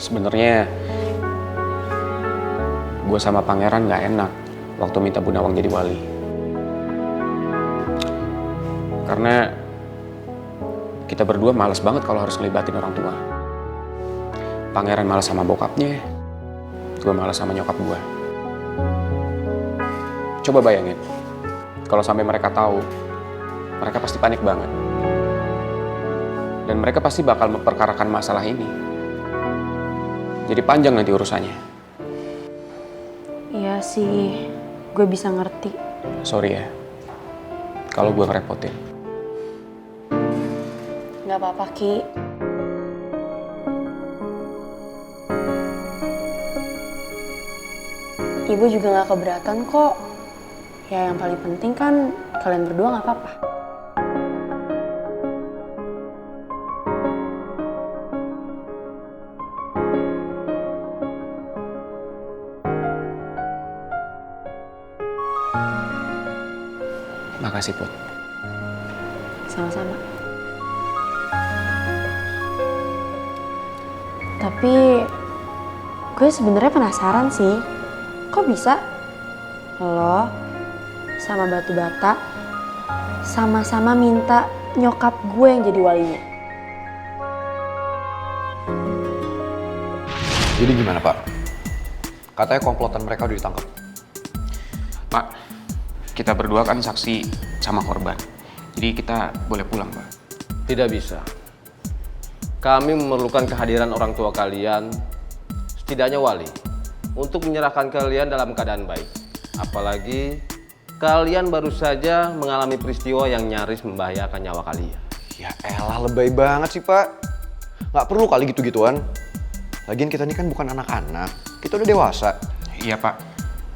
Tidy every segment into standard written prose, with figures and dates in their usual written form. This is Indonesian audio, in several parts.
Sebenarnya gue sama Pangeran gak enak waktu minta Bu Nawang jadi wali. Karena kita berdua malas banget kalau harus ngelibatin orang tua. Pangeran malas sama bokapnya, gue malas sama nyokap gue. Coba bayangin, kalau sampai mereka tahu, mereka pasti panik banget. Dan mereka pasti bakal memperkarakan masalah ini. Jadi panjang nanti urusannya. Iya sih, gue bisa ngerti. Sorry ya, kalau gue ngerepotin. Gak apa-apa, Ki. Ibu juga gak keberatan kok. Ya yang paling penting kan kalian berdua gak apa-apa. Makasih, Put. Sama-sama. Tapi gue sebenarnya penasaran sih, kok bisa lo sama Batu Bata sama-sama minta nyokap gue yang jadi walinya? Jadi gimana, Pak? Katanya komplotan mereka udah ditangkap. Pak, kita berdua kan saksi sama korban. Jadi kita boleh pulang, Pak. Tidak bisa. Kami memerlukan kehadiran orang tua kalian, setidaknya wali, untuk menyerahkan kalian dalam keadaan baik. Apalagi kalian baru saja mengalami peristiwa yang nyaris membahayakan nyawa kalian. Ya elah, lebay banget sih, Pak. Nggak perlu kali gitu-gituan. Lagian kita ini kan bukan anak-anak. Kita udah dewasa. Iya, Pak.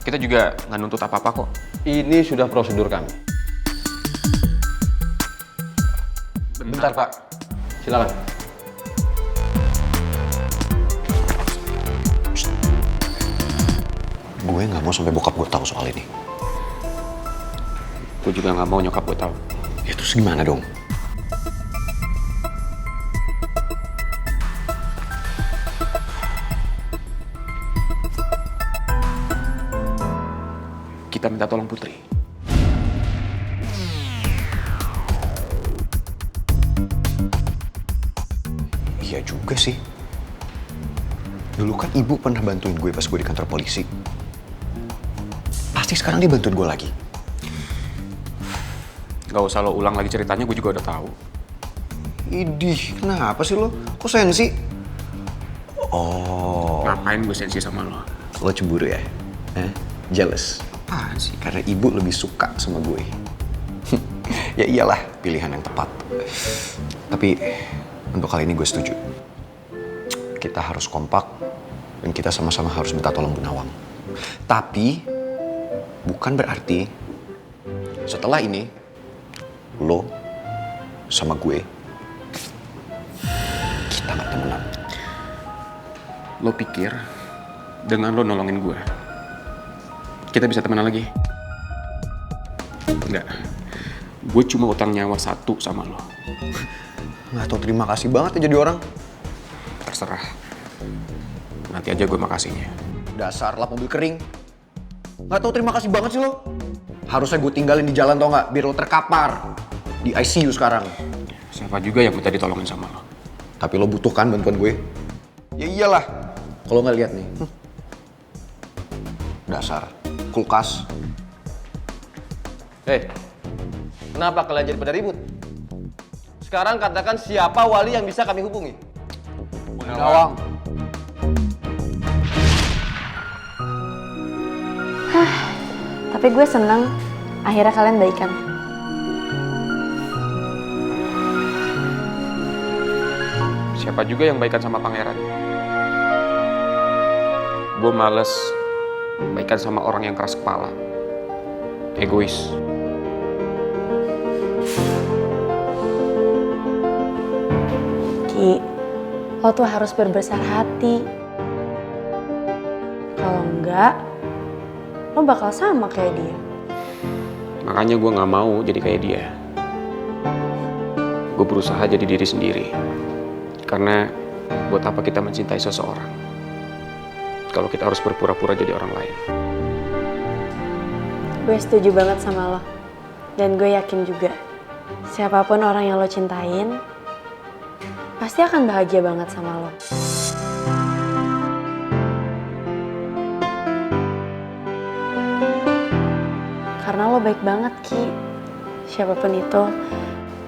Kita juga nggak nuntut apa-apa kok. Ini sudah prosedur kami. Bentar, Pak. Silakan. Gue nggak mau sampai bokap gue tahu soal ini. Gue juga nggak mau nyokap gue tahu. Ya terus gimana dong? Kita minta tolong Putri. Iya juga sih. Dulu kan ibu pernah bantuin gue pas gue di kantor polisi. Pasti sekarang dia bantuin gue lagi. Gak usah lo ulang lagi ceritanya, gue juga udah tahu. Idih, kenapa sih lo? Kok sensi? Oh, Ngapain gue sensi sama lo? lo cemburu ya? Jealous? Apaan sih? Karena ibu lebih suka sama gue. Ya iyalah, pilihan yang tepat. Tapi untuk kali ini gue setuju. Kita harus kompak dan kita sama-sama harus minta tolong Bu Nawang. Tapi bukan berarti setelah ini lo sama gue kita nggak temenan. Lo pikir dengan lo nolongin gue, kita bisa temenan lagi? Enggak. Gue cuma utang nyawa satu sama lo. Nggak tahu terima kasih banget ya jadi orang. Terserah. Nanti aja gue makasihnya. Dasar lap mobil kering. Nggak tahu terima kasih banget sih lo. Harusnya gue tinggalin di jalan tau nggak, biar lo terkapar di ICU sekarang. Siapa juga yang minta ditolongin sama lo? Tapi lo butuhkan bantuan gue. Ya iyalah. Kalau nggak lihat nih. Dasar kulkas. Kenapa kalian jadi pada ribut? Sekarang katakan siapa wali yang bisa kami hubungi? Bu Nawang. Tapi gue seneng akhirnya kalian baikan. Siapa juga yang baikan sama Pangeran? Gue males baikan sama orang yang keras kepala. Egois. Ki, lo tuh harus berbesar hati. Kalau enggak, lo bakal sama kayak dia. Makanya gue gak mau jadi kayak dia. Gue berusaha jadi diri sendiri. Karena buat apa kita mencintai seseorang kalau kita harus berpura-pura jadi orang lain. Gue setuju banget sama lo. Dan gue yakin juga, siapapun orang yang lo cintain, pasti akan bahagia banget sama lo. Karena lo baik banget, Ki. Siapapun itu,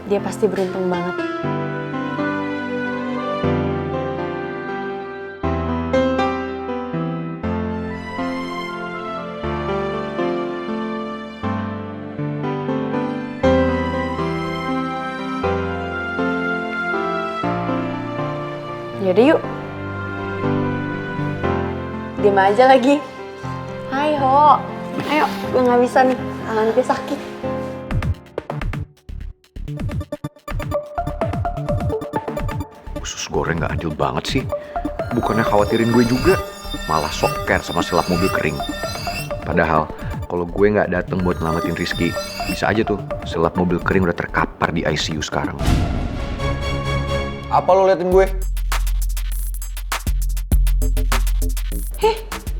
dia pasti beruntung banget. Yaudah yuk. Diem aja lagi. Hai Ho. Ayo, gue gak bisa nih. Tangan gue sakit. Usus goreng gak adil banget sih. Bukannya khawatirin gue juga, malah sok care sama silap mobil kering. Padahal kalau gue gak dateng buat nyelamatin Rizky, bisa aja tuh silap mobil kering udah terkapar di ICU sekarang. Apa lo liatin gue?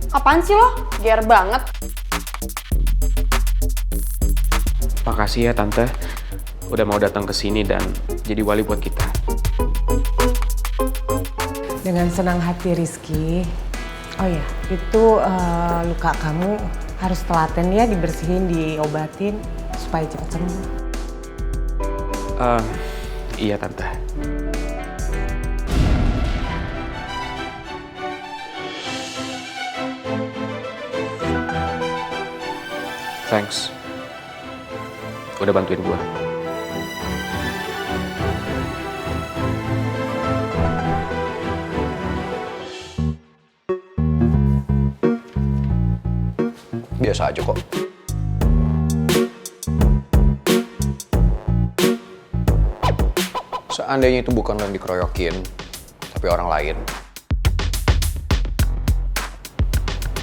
Apaan sih lo? Gear banget. Makasih ya Tante, udah mau datang ke sini dan jadi wali buat kita. Dengan senang hati Rizky. Oh ya, itu luka kamu harus telaten ya, dibersihin, diobatin supaya cepat sembuh. Iya Tante. Thanks. Udah bantuin gue. Biasa aja kok. Seandainya itu bukan yang dikeroyokin, tapi orang lain,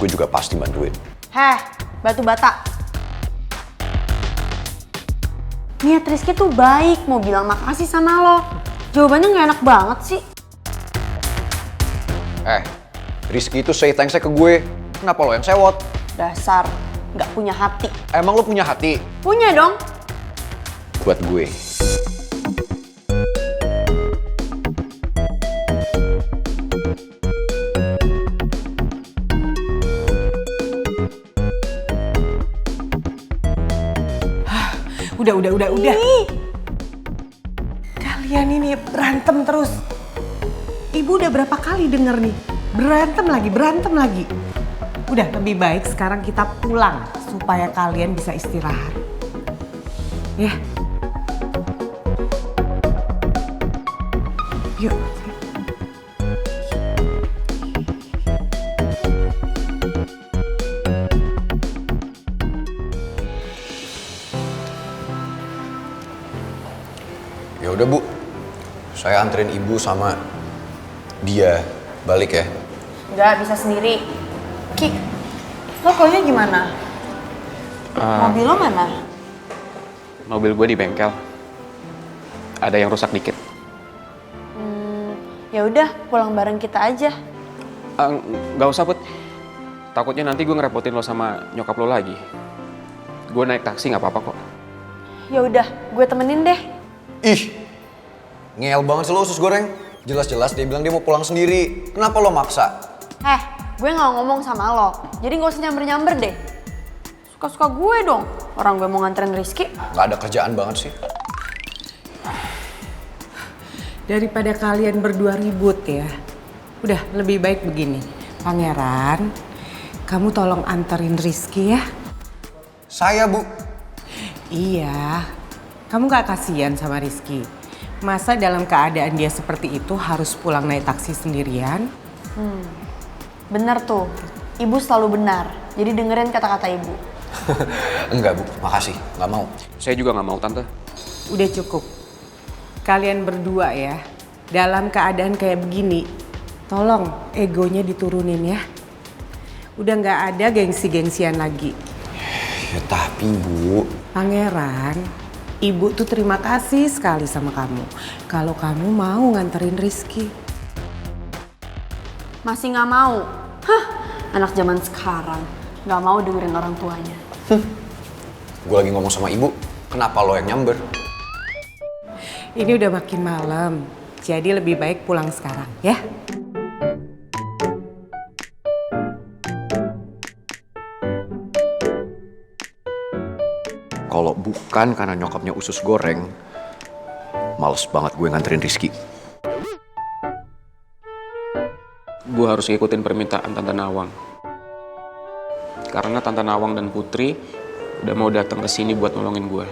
gue juga pasti bantuin. Heh, batu bata. Niat Rizky tuh baik, mau bilang makasih sama lo. Jawabannya gak enak banget sih. Rizky itu say thanks-nya ke gue. Kenapa lo yang sewot? Dasar, gak punya hati. Emang lo punya hati? Punya dong. Buat gue. Udah. Kalian ini berantem terus. Ibu udah berapa kali denger nih, berantem lagi. Udah, lebih baik sekarang kita pulang supaya kalian bisa istirahat. Ya. Yuk. Ya udah Bu, saya anterin Ibu sama dia balik ya. Gak bisa sendiri. Ki, lo taunya gimana? Mobil lo mana? Mobil gue di bengkel. Ada yang rusak dikit. Ya udah, pulang bareng kita aja. Gak usah Put. Takutnya nanti gue ngerepotin lo sama nyokap lo lagi. Gue naik taksi gak apa-apa kok. Ya udah, gue temenin deh. Ih, ngeyel banget sih lo usus goreng. Jelas-jelas dia bilang dia mau pulang sendiri. Kenapa lo maksa? Gue gak ngomong sama lo. Jadi gak usah nyamber-nyamber deh. Suka-suka gue dong. Orang gue mau nganterin Rizky. Gak ada kerjaan banget sih. Daripada kalian berdua ribut ya. Udah, lebih baik begini. Pangeran, kamu tolong anterin Rizky ya. Saya Bu. Iya, kamu gak kasihan sama Rizky. Masa dalam keadaan dia seperti itu harus pulang naik taksi sendirian? Bener tuh, ibu selalu benar. Jadi dengerin kata-kata ibu. Enggak Bu, makasih. Gak mau. Saya juga gak mau Tante. Udah cukup. Kalian berdua ya, dalam keadaan kayak begini, tolong egonya diturunin ya. Udah gak ada gengsi-gengsian lagi. Ya tapi Bu. Pangeran, ibu tuh terima kasih sekali sama kamu. Kalau kamu mau nganterin Rizky. Masih nggak mau? Hah, anak zaman sekarang nggak mau dengerin orang tuanya. Gue lagi ngomong sama ibu, kenapa lo yang nyamber? Ini udah makin malam, jadi lebih baik pulang sekarang ya. Kalau bukan karena nyokapnya usus goreng, males banget gue nganterin Rizky. Gue harus ngikutin permintaan Tante Nawang. Karena Tante Nawang dan Putri udah mau datang ke sini buat nolongin gue.